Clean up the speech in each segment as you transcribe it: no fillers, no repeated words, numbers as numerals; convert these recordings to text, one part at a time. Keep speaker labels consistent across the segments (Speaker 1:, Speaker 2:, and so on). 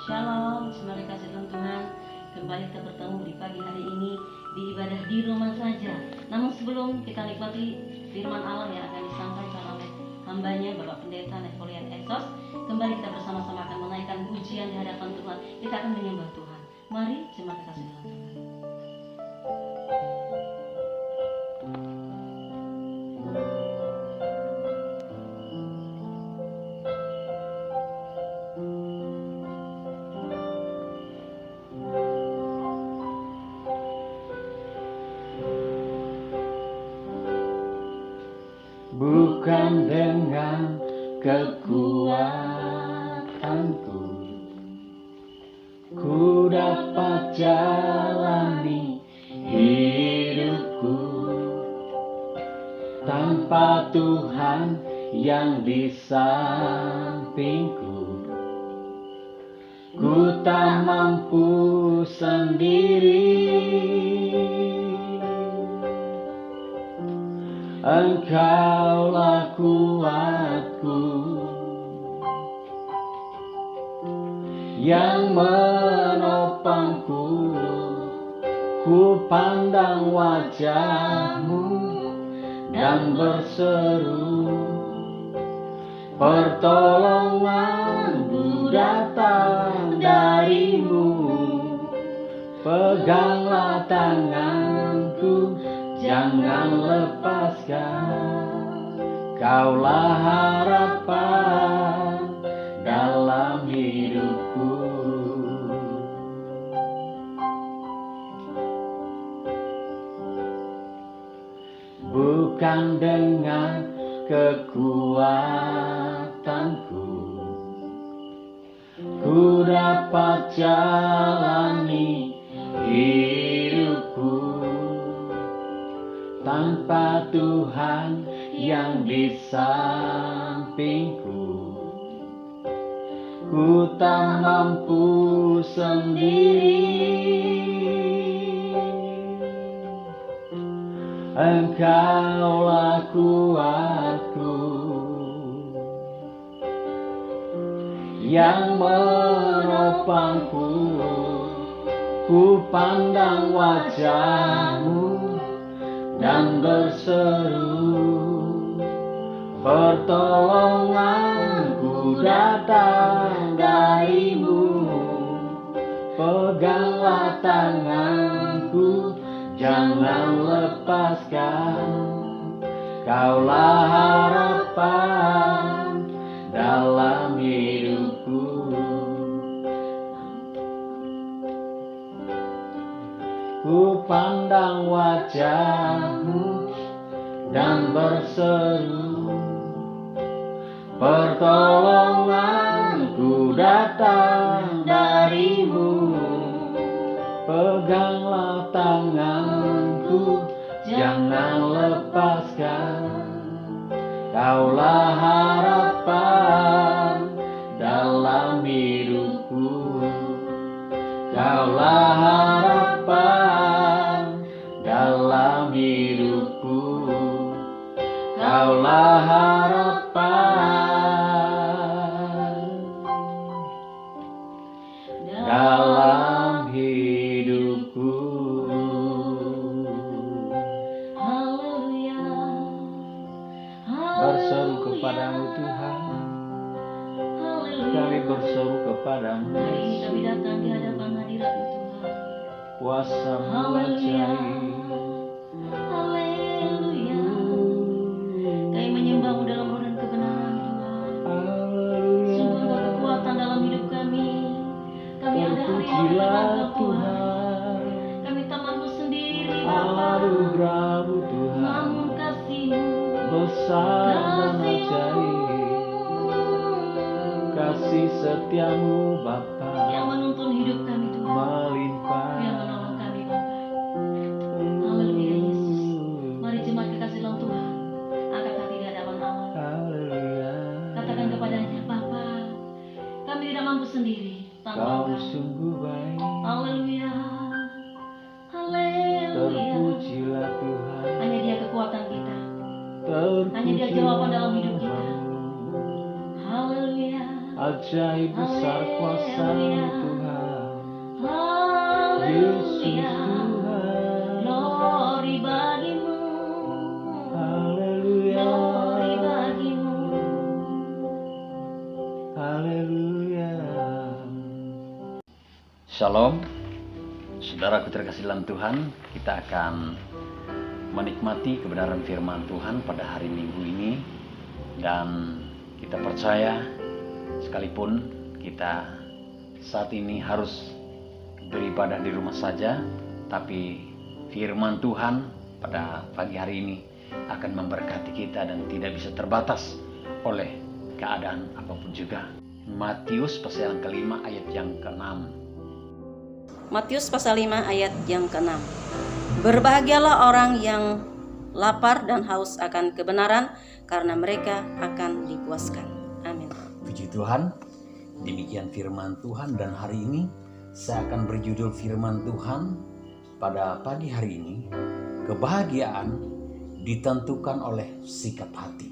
Speaker 1: Shalom, semoga kasih Tuhan. Kembali kita bertemu di pagi hari ini di ibadah di rumah saja. Namun sebelum kita nikmati firman Allah yang akan disampaikan oleh hambanya Bapak Pendeta Napoleon Exos, kembali kita bersama-sama akan menaikkan pujian di hadapan Tuhan. Kita akan menyembah Tuhan. Mari jemaat kasih Tuhan.
Speaker 2: Bukan dengan kekuatanku ku dapat jalani hidupku tanpa Tuhan yang di sampingku. Ku tak mampu sendiri. Engkaulah kuatku yang menopangku. Ku pandang wajah-Mu dan berseru, pertolongan-Mu datang dari-Mu. Peganglah tanganku, jangan lepaskan. Kaulah harapan dalam hidupku. Bukan dengan kekuatanku ku dapat jalani hidupku tanpa Tuhan yang di sampingku. Ku tak mampu sendiri. Engkaulah kuatku yang menopangku. Ku pandang wajah-Mu dan berseru, pertolonganku datang dari-Mu. Peganglah tanganku, jangan lepaskan. Kaulah harapan dalam hidupku. Ku pandang wajah-Mu dan berseru, pertolonganku datang dari-Mu. Peganglah tanganku, jangan lepaskan. Kaulah harapan dalam hidupku. Kaulah harapan dalam hidupku. Kaulah harapan dalam hidupku.
Speaker 1: Haleluya.
Speaker 2: Berseru kepadamu Tuhan, kami berseru kepadamu.
Speaker 1: Hari ini kami datang di hadapan hadirat-Mu Tuhan.
Speaker 2: Kuasa-Mu ajaib.
Speaker 1: Haleluya. Kami menyembah-Mu dalam roh dan kebenaran Tuhan. Sungguh Engkau kekuatan dalam hidup kami. Kami ada hari-hari
Speaker 2: Terpujilah
Speaker 1: Engkau Tuhan.
Speaker 2: Tuhan,
Speaker 1: Kami tak mampu sendiri Bapa.
Speaker 2: anugerah-Mu Tuhan,
Speaker 1: Namun kasih-Mu,
Speaker 2: besar dan ajaib. Kasih setia-Mu Bapa
Speaker 1: yang menuntun hidup kami Tuhan,
Speaker 2: melimpah.
Speaker 1: yang menolong kami Bapa. Haleluya Yesus. Mari jemaat kekasih dalam Tuhan, angkat hati di hadapan Allah.
Speaker 2: Haleluya.
Speaker 1: Katakan kepadanya, Bapa, kami tidak mampu sendiri tanpa
Speaker 2: Kau
Speaker 1: Engkau.
Speaker 2: sungguh baik.
Speaker 1: Haleluya. Haleluya.
Speaker 2: Terpujilah Tuhan.
Speaker 1: Hanya Dia kekuatan kita. Hanya Dia
Speaker 2: Terpujilah
Speaker 1: jawaban dalam hidup kita.
Speaker 2: namamu.
Speaker 1: Haleluya.
Speaker 2: ajaib besar kuasa Tuhan. Yesus
Speaker 1: Haleluya,
Speaker 2: Tuhan.
Speaker 1: glory bagimu,
Speaker 2: Haleluya.
Speaker 1: glory bagimu.
Speaker 2: Haleluya.
Speaker 3: Shalom, saudaraku terkasih dalam Tuhan. Kita akan menikmati kebenaran firman Tuhan pada hari Minggu ini. Dan kita percaya, sekalipun kita saat ini harus beribadah di rumah saja, tapi firman Tuhan pada pagi hari ini akan memberkati kita dan tidak bisa terbatas oleh keadaan apapun juga. Matius pasal yang kelima ayat yang ke-6.
Speaker 1: Matius pasal 5 ayat yang ke-6. Berbahagialah orang yang lapar dan haus akan kebenaran, karena mereka akan dipuaskan. Amin.
Speaker 3: Puji Tuhan, demikian firman Tuhan, dan hari ini saya akan berjudul firman Tuhan pada pagi hari ini, kebahagiaan ditentukan oleh sikap hati.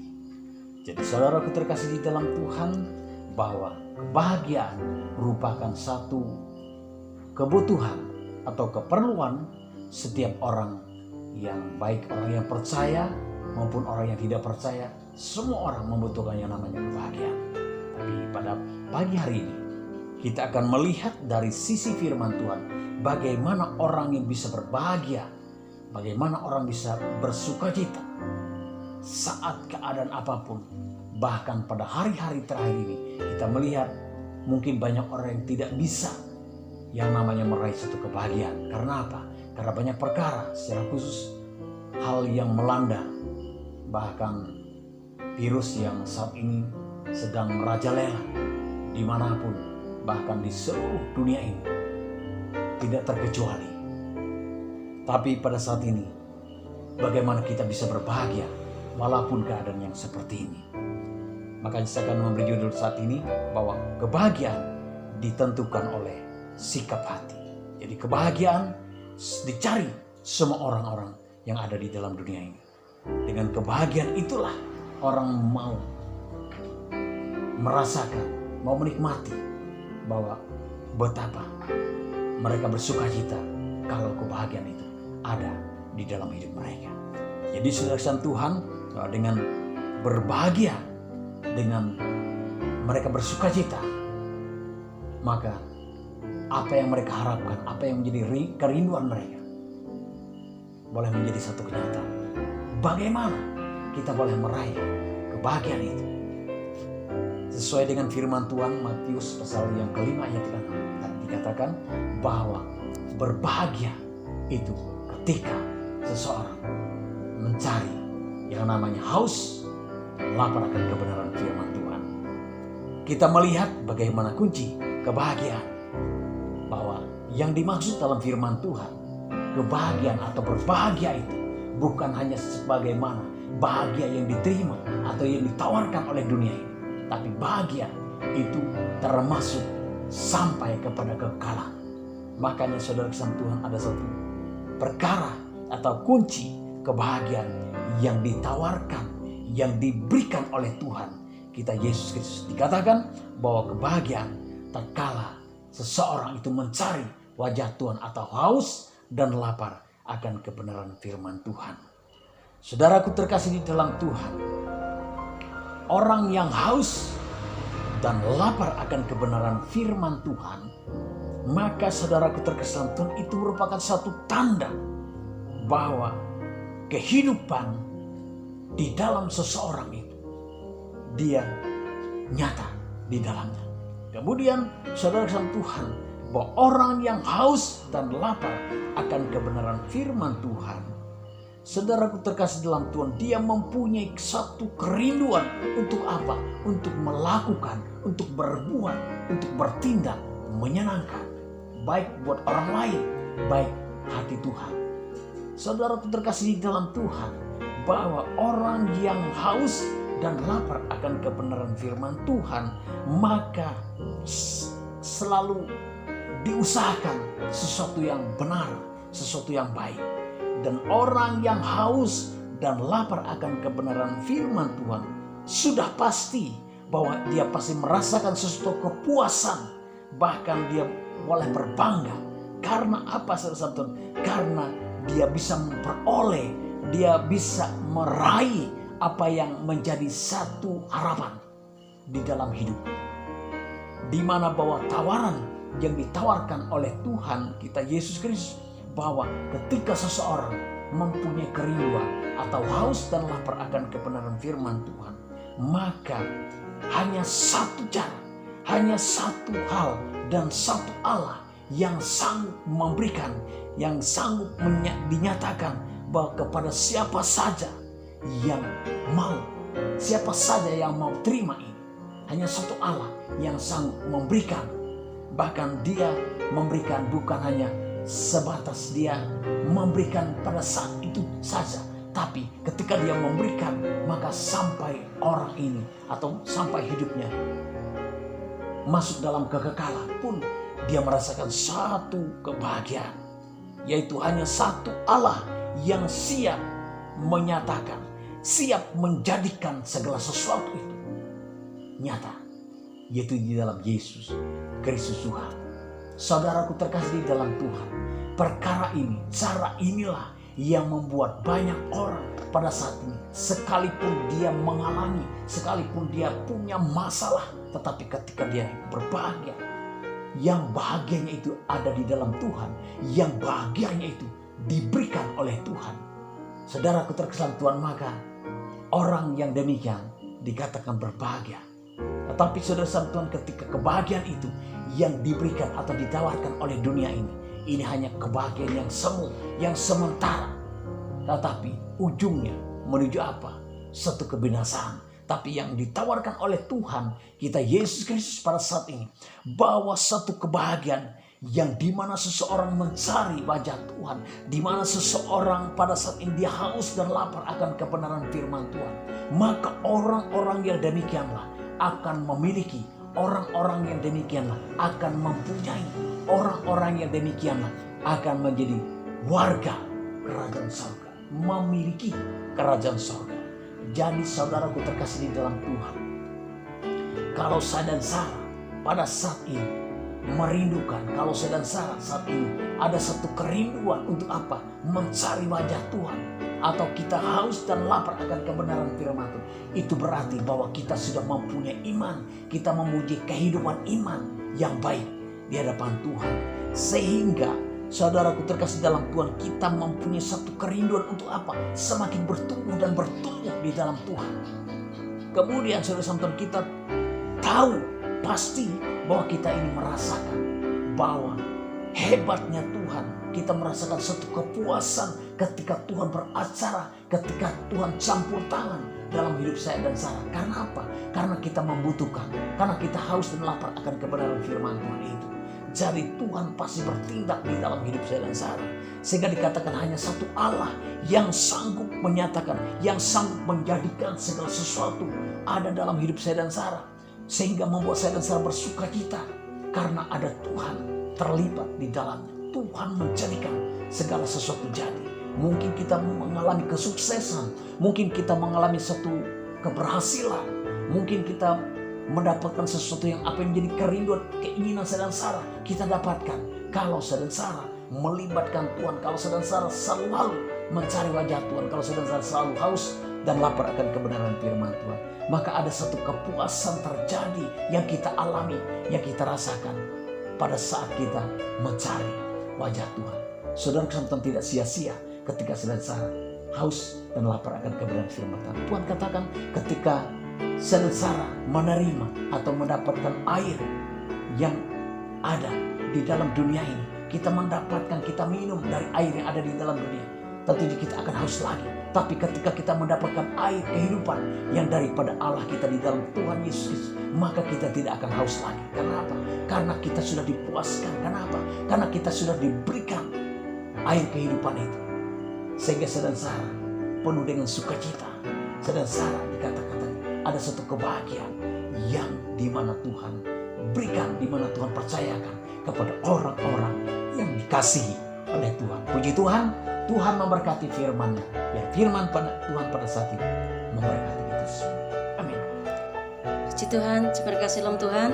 Speaker 3: Jadi saudaraku terkasih di dalam Tuhan, bahwa kebahagiaan merupakan satu kebutuhan atau keperluan setiap orang yang baik, orang yang percaya maupun orang yang tidak percaya. Semua orang membutuhkan yang namanya kebahagiaan. Tapi pada pagi hari ini kita akan melihat dari sisi firman Tuhan, bagaimana orang yang bisa berbahagia, bagaimana orang bisa bersukacita saat keadaan apapun. Bahkan pada hari-hari terakhir ini kita melihat mungkin banyak orang yang tidak bisa yang namanya meraih satu kebahagiaan. Karena apa? Karena banyak perkara, secara khusus hal yang melanda, bahkan virus yang saat ini sedang merajalela dimanapun, bahkan di seluruh dunia ini, tidak terkecuali. Tapi pada saat ini, bagaimana kita bisa berbahagia walaupun keadaan yang seperti ini? Makanya saya akan memberi judul saat ini bahwa kebahagiaan ditentukan oleh sikap hati. Jadi kebahagiaan dicari semua orang-orang yang ada di dalam dunia ini. Dengan kebahagiaan itulah orang mau merasakan, mau menikmati bahwa betapa mereka bersukacita kalau kebahagiaan itu ada di dalam hidup mereka. Jadi saudara Tuhan, dengan berbahagia, dengan mereka bersukacita, maka apa yang mereka harapkan, apa yang menjadi kerinduan mereka, boleh menjadi satu kenyataan. Bagaimana kita boleh meraih kebahagiaan itu? Sesuai dengan firman Tuhan Matius pasal yang kelima ayat ke-6, dikatakan bahwa berbahagia itu ketika seseorang mencari yang namanya haus dan lapar akan kebenaran firman Tuhan. Kita melihat bagaimana kunci kebahagiaan, bahwa yang dimaksud dalam firman Tuhan, kebahagiaan atau berbahagia itu bukan hanya sebagaimana bahagia yang diterima atau yang ditawarkan oleh dunia ini, tapi bahagia itu termasuk sampai kepada kekekalan. Makanya saudara kesang Tuhan, ada satu perkara atau kunci kebahagiaan yang ditawarkan, yang diberikan oleh Tuhan kita Yesus Kristus. Dikatakan bahwa kebahagiaan tatkala seseorang itu mencari wajah Tuhan atau haus dan lapar akan kebenaran firman Tuhan. Saudaraku terkasih di dalam Tuhan, orang yang haus dan lapar akan kebenaran firman Tuhan, maka saudaraku terkasih Tuhan, itu merupakan satu tanda bahwa kehidupan di dalam seseorang itu dia nyata di dalamnya. Kemudian saudara kesang Tuhan, bahwa orang yang haus dan lapar akan kebenaran firman Tuhan, saudaraku terkasih dalam Tuhan, dia mempunyai satu kerinduan untuk apa? Untuk melakukan, untuk berbuat, untuk bertindak menyenangkan, baik buat orang lain, baik hati Tuhan. Saudaraku terkasih di dalam Tuhan, bahwa orang yang haus dan lapar akan kebenaran firman Tuhan, maka selalu diusahakan sesuatu yang benar, sesuatu yang baik. Dan orang yang haus dan lapar akan kebenaran firman Tuhan sudah pasti bahwa dia pasti merasakan sesuatu kepuasan, bahkan dia boleh berbangga. Karena apa, saudara-saudara? Karena dia bisa memperoleh, dia bisa meraih apa yang menjadi satu harapan di dalam hidup, di mana bahwa tawaran yang ditawarkan oleh Tuhan kita Yesus Kristus, bahwa ketika seseorang mempunyai kerinduan atau haus dan lapar akan kebenaran firman Tuhan, maka hanya satu cara, hanya satu hal dan satu Allah yang sanggup memberikan, yang sanggup dinyatakan bahwa kepada siapa saja yang mau, siapa saja yang mau terima ini, hanya satu Allah yang sanggup memberikan. Bahkan dia memberikan bukan hanya sebatas dia memberikan pada saat itu saja, tapi ketika dia memberikan, maka sampai orang ini atau sampai hidupnya masuk dalam kekekalan pun dia merasakan satu kebahagiaan, yaitu hanya satu Allah yang siap menyatakan, siap menjadikan segala sesuatu itu nyata, yaitu di dalam Yesus Kristus Tuhan. Saudaraku terkasih di dalam Tuhan, perkara ini, cara inilah yang membuat banyak orang pada saat ini, sekalipun dia mengalami, sekalipun dia punya masalah, tetapi ketika dia berbahagia, yang bahagianya itu ada di dalam Tuhan, yang bahagianya itu diberikan oleh Tuhan. Saudaraku terkesan Tuhan, maka orang yang demikian dikatakan berbahagia. Tetapi saudara Tuhan, ketika kebahagiaan itu yang diberikan atau ditawarkan oleh dunia ini hanya kebahagiaan yang semu, yang sementara. Tetapi ujungnya menuju apa? Satu kebinasaan. Tapi yang ditawarkan oleh Tuhan kita Yesus Kristus pada saat ini, bahwa satu kebahagiaan yang dimana seseorang mencari wajah Tuhan, dimana seseorang pada saat ini dia haus dan lapar akan kebenaran firman Tuhan, maka orang-orang yang demikianlah akan memiliki, orang-orang yang demikianlah akan mempunyai, orang-orang yang demikianlah akan menjadi warga kerajaan surga, memiliki kerajaan surga. Jadi saudaraku terkasih di dalam Tuhan, kalau saya dan Sarah pada saat ini merindukan, kalau saya dan Sarah saat ini ada satu kerinduan untuk apa? Mencari wajah Tuhan, atau kita haus dan lapar akan kebenaran firman Tuhan, itu berarti bahwa kita sudah mempunyai iman, kita memuji kehidupan iman yang baik di hadapan Tuhan. Sehingga saudaraku terkasih dalam Tuhan, kita mempunyai satu kerinduan untuk apa? Semakin bertumbuh dan bertumbuh di dalam Tuhan. Kemudian saudara-saudara, kita tahu pasti bahwa kita ini merasakan bahwa hebatnya Tuhan. Kita merasakan satu kepuasan ketika Tuhan beracara, ketika Tuhan campur tangan dalam hidup saya dan Sarah. Karena apa? Karena kita membutuhkan, karena kita haus dan lapar akan kebenaran firman Tuhan itu. Jadi Tuhan pasti bertindak di dalam hidup saya dan Sarah. Sehingga dikatakan hanya satu Allah yang sanggup menyatakan, yang sanggup menjadikan segala sesuatu ada dalam hidup saya dan Sarah. Sehingga membuat saya dan Sarah bersuka cita karena ada Tuhan terlibat di dalamnya. Tuhan menjadikan segala sesuatu jadi. Mungkin kita mengalami kesuksesan, mungkin kita mengalami satu keberhasilan, mungkin kita mendapatkan sesuatu yang apa yang menjadi kerinduan, keinginan saya dan Sarah kita dapatkan. Kalau saya dan Sarah melibatkan Tuhan, kalau saya dan Sarah selalu mencari wajah Tuhan, kalau saya dan Sarah selalu haus dan lapar akan kebenaran firman Tuhan, maka ada satu kepuasan terjadi yang kita alami, yang kita rasakan pada saat kita mencari wajah Tuhan. Saudara kesempatan tidak sia-sia ketika saya dan Sarah haus dan lapar akan kebenaran firman Tuhan. Tuhan katakan ketika saya dan Sarah menerima atau mendapatkan air yang ada di dalam dunia ini, kita mendapatkan, kita minum dari air yang ada di dalam dunia, tentunya kita akan haus lagi. Tapi ketika kita mendapatkan air kehidupan yang daripada Allah kita di dalam Tuhan Yesus, maka kita tidak akan haus lagi. Karena apa? Karena kita sudah dipuaskan. Kenapa? Karena kita sudah diberikan air kehidupan itu. Sehingga saya dan Sarah penuh dengan sukacita. Saya dan Sarah dikatakan ada satu kebahagiaan yang dimana Tuhan berikan, dimana Tuhan percayakan kepada orang-orang yang dikasihi oleh Tuhan. Puji Tuhan, Tuhan memberkati firman-Nya. Ya, firman pada Tuhan pada saat ini memberkati kita semua. Amin.
Speaker 1: Puji Tuhan, terima kasih Tuhan.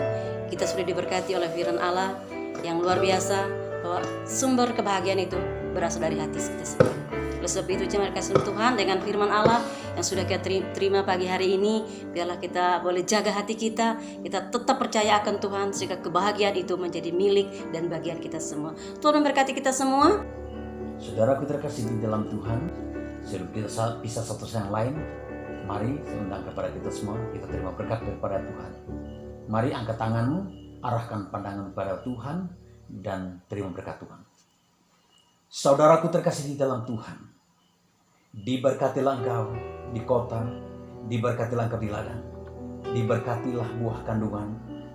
Speaker 1: Kita sudah diberkati oleh firman Allah yang luar biasa, bahwa sumber kebahagiaan itu berasal dari hati kita sendiri. Oleh sebab itu terima kasih Tuhan, dengan firman Allah yang sudah kita terima pagi hari ini, biarlah kita boleh jaga hati kita tetap percaya akan Tuhan, sehingga kebahagiaan itu menjadi milik dan bagian kita semua. Tuhan memberkati kita semua.
Speaker 3: Saudaraku terkasih di dalam Tuhan, sebelum kita pisah satu sama yang lain, mari saya undang kepada kita semua, kita terima berkat daripada Tuhan. Mari angkat tanganmu, arahkan pandangan kepada Tuhan, dan terima berkat Tuhan. Saudaraku terkasih di dalam Tuhan, diberkatilah engkau di kota, diberkatilah engkau di ladang, diberkatilah buah kandungan,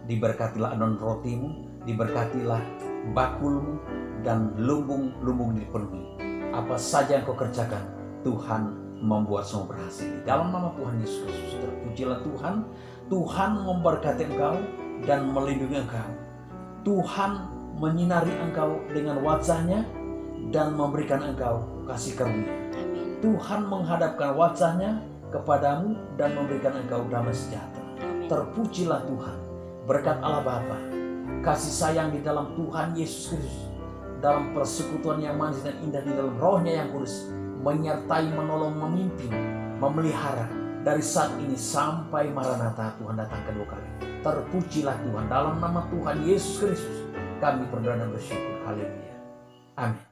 Speaker 3: diberkatilah adonan rotimu, diberkatilah bakulmu, dan lumbung-lumbung dipenuhi. Apa saja yang kau kerjakan, Tuhan membuat semua berhasil. Di dalam nama Tuhan Yesus Kristus, terpujilah Tuhan. Tuhan memberkati engkau dan melindungi engkau. Tuhan menyinari engkau dengan wajahnya dan memberikan engkau kasih karunia. Tuhan menghadapkan wajahnya kepadamu dan memberikan engkau damai sejahtera. Terpujilah Tuhan. Berkat Allah Bapa, kasih sayang di dalam Tuhan Yesus Kristus, dalam persekutuan yang manis dan indah di dalam Roh-Nya yang kudus, menyertai, menolong, memimpin, memelihara dari saat ini sampai Maranatha Tuhan datang kedua kali. Terpujilah Tuhan. Dalam nama Tuhan Yesus Kristus kami berdoa dan bersyukur. Haleluya. Amin.